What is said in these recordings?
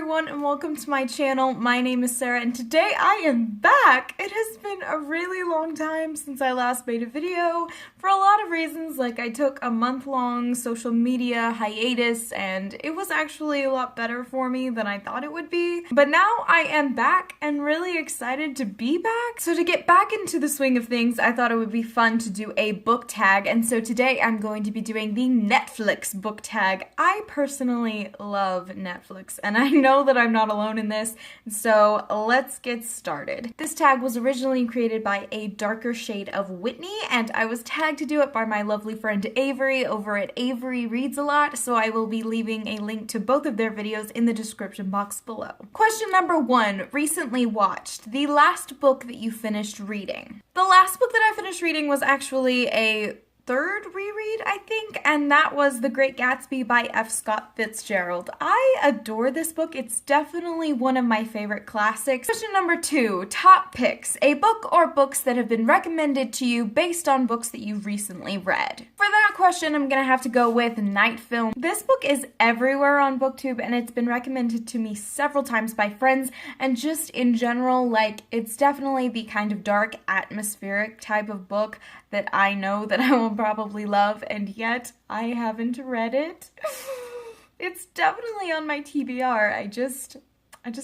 everyone and welcome to my channel. My name is Sarah and today I am back. It has been a really long time since I last made a video for a lot of reasons. Like I took a month-long social media hiatus and it was actually a lot better for me than I thought it would be. But now I am back and really excited to be back. So to get back into the swing of things, I thought it would be fun to do a book tag, and so today I'm going to be doing the Netflix book tag. I personally love Netflix, and I know that I'm not alone in this, so let's get started. This tag was originally created by a darker shade of Whitney, and I was tagged to do it by my lovely friend Avery over at Avery Reads a Lot, so I will be leaving a link to both of their videos in the description box below. Question number 1, recently watched. The last book that you finished reading. The last book that I finished reading was actually a third reread, I think, and that was The Great Gatsby by F. Scott Fitzgerald. I adore this book. It's definitely one of my favorite classics. Question number 2, top picks. A book or books that have been recommended to you based on books that you've recently read. For that question, I'm gonna have to go with Night Film. This book is everywhere on BookTube and it's been recommended to me several times by friends, and just in general, like, it's definitely the kind of dark, atmospheric type of book that I know that I will probably love, and yet I haven't read it. It's definitely on my TBR. I just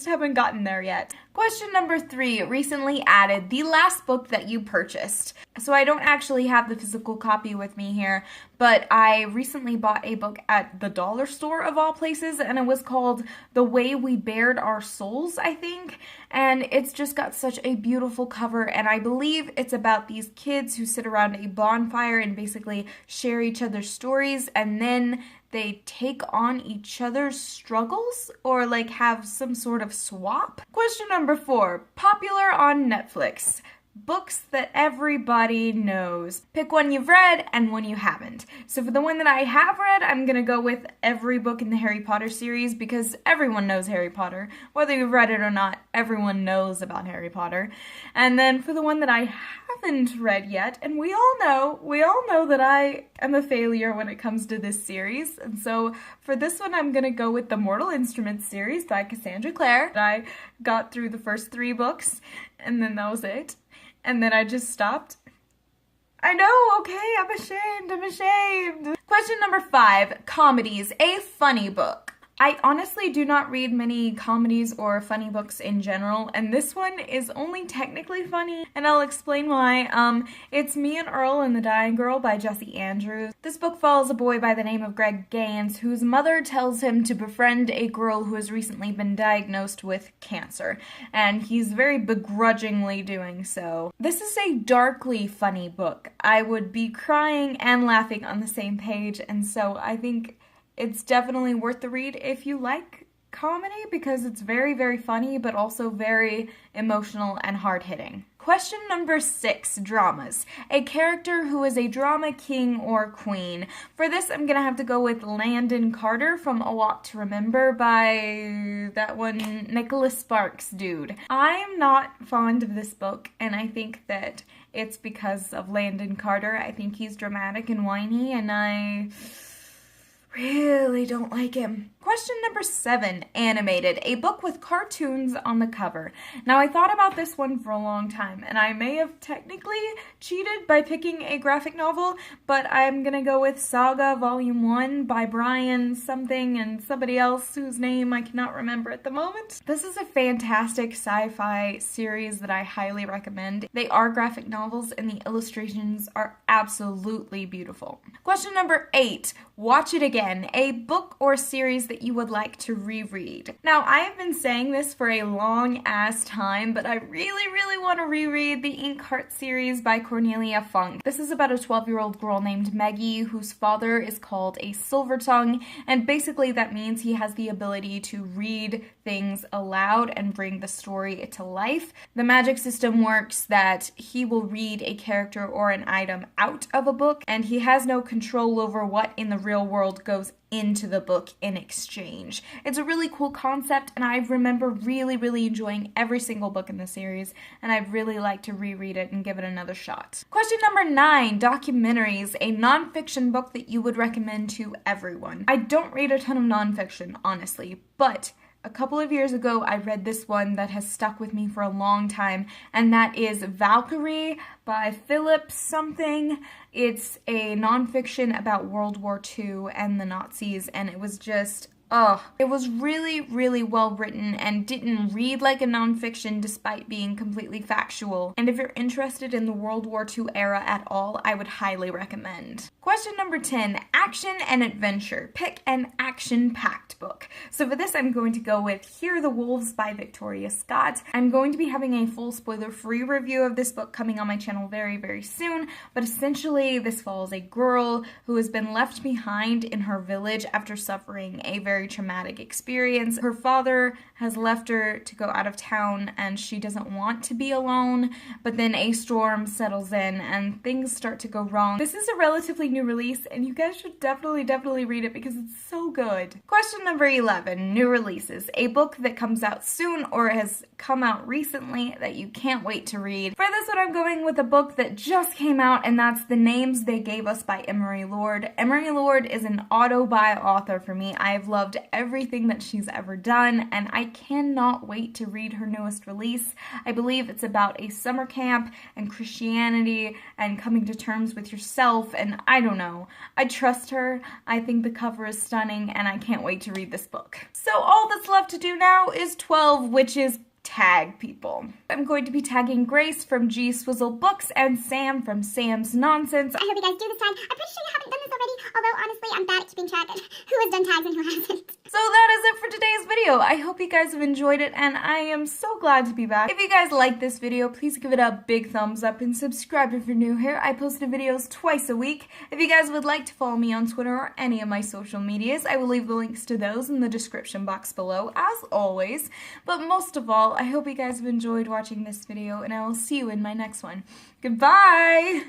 haven't gotten there yet. Question number 3, recently added. The last book that you purchased. So I don't actually have the physical copy with me here, but I recently bought a book at the dollar store of all places, and it was called The Way We Bared Our Souls, I think. And it's just got such a beautiful cover, and I believe it's about these kids who sit around a bonfire and basically share each other's stories, and then they take on each other's struggles or like have some sort of swap. Question number 4, popular on Netflix. Books that everybody knows. Pick one you've read and one you haven't. So for the one that I have read, I'm gonna go with every book in the Harry Potter series because everyone knows Harry Potter. Whether you've read it or not, everyone knows about Harry Potter. And then for the one that I haven't read yet, and we all know that I am a failure when it comes to this series. And so for this one, I'm gonna go with the Mortal Instruments series by Cassandra Clare. I got through the first 3 books and then that was it. And then I just stopped. I know, okay, I'm ashamed. Question number 5, comedies, a funny book. I honestly do not read many comedies or funny books in general, and this one is only technically funny, and I'll explain why. It's Me and Earl and the Dying Girl by Jesse Andrews. This book follows a boy by the name of Greg Gaines, whose mother tells him to befriend a girl who has recently been diagnosed with cancer, and he's very begrudgingly doing so. This is a darkly funny book. I would be crying and laughing on the same page, and so I think it's definitely worth the read if you like comedy because it's very, very funny, but also very emotional and hard-hitting. Question number 6, dramas. A character who is a drama king or queen. For this, I'm gonna have to go with Landon Carter from A Walk to Remember by that one Nicholas Sparks dude. I'm not fond of this book, and I think that it's because of Landon Carter. I think he's dramatic and whiny, and I really don't like him. Question number 7, animated. A book with cartoons on the cover. Now I thought about this one for a long time, and I may have technically cheated by picking a graphic novel, but I'm gonna go with Saga Volume 1 by Brian something and somebody else whose name I cannot remember at the moment. This is a fantastic sci-fi series that I highly recommend. They are graphic novels and the illustrations are absolutely beautiful. Question number 8, watch it again. A book or series that you would like to reread. Now, I have been saying this for a long ass time, but I really want to reread the Inkheart series by Cornelia Funk. This is about a 12-year-old girl named Maggie whose father is called a silver tongue, and basically that means he has the ability to read things aloud and bring the story to life. The magic system works that he will read a character or an item out of a book, and he has no control over what in the real world goes into the book in exchange. It's a really cool concept, and I remember really enjoying every single book in the series, and I'd really like to reread it and give it another shot. Question number 9, documentaries, a nonfiction book that you would recommend to everyone. I don't read a ton of nonfiction, honestly, but a couple of years ago, I read this one that has stuck with me for a long time, and that is Valkyrie by Philip something. It's a nonfiction about World War II and the Nazis, and it was just, it was really, really well written and didn't read like a nonfiction despite being completely factual. And if you're interested in the World War II era at all, I would highly recommend. Question number 10, action and adventure. Pick an action-packed book. So for this, I'm going to go with Hear the Wolves by Victoria Scott. I'm going to be having a full spoiler-free review of this book coming on my channel very, very soon, but essentially this follows a girl who has been left behind in her village after suffering a very traumatic experience. Her father has left her to go out of town and she doesn't want to be alone, but then a storm settles in and things start to go wrong. This is a relatively new release and you guys should definitely read it because it's so good. Question number 11, new releases. A book that comes out soon or has come out recently that you can't wait to read. For this one, I'm going with a book that just came out, and that's The Names They Gave Us by Emery Lord. Emery Lord is an auto-buy author for me. I have loved everything that she's ever done, and I cannot wait to read her newest release. I believe it's about a summer camp and Christianity and coming to terms with yourself, and I don't know. I trust her. I think the cover is stunning, and I can't wait to read this book. So all that's left to do now is 12, which is tag people. I'm going to be tagging Grace from G Swizzle Books and Sam from Sam's Nonsense. I hope you guys do this time. I'm pretty sure you haven't done this already, although honestly I'm bad at keeping track of who has done tags and who hasn't. So that is it for today's video. I hope you guys have enjoyed it, and I am so glad to be back. If you guys like this video, please give it a big thumbs up and subscribe if you're new here. I post videos twice a week. If you guys would like to follow me on Twitter or any of my social medias, I will leave the links to those in the description box below, as always. But most of all, I hope you guys have enjoyed watching this video, and I will see you in my next one. Goodbye!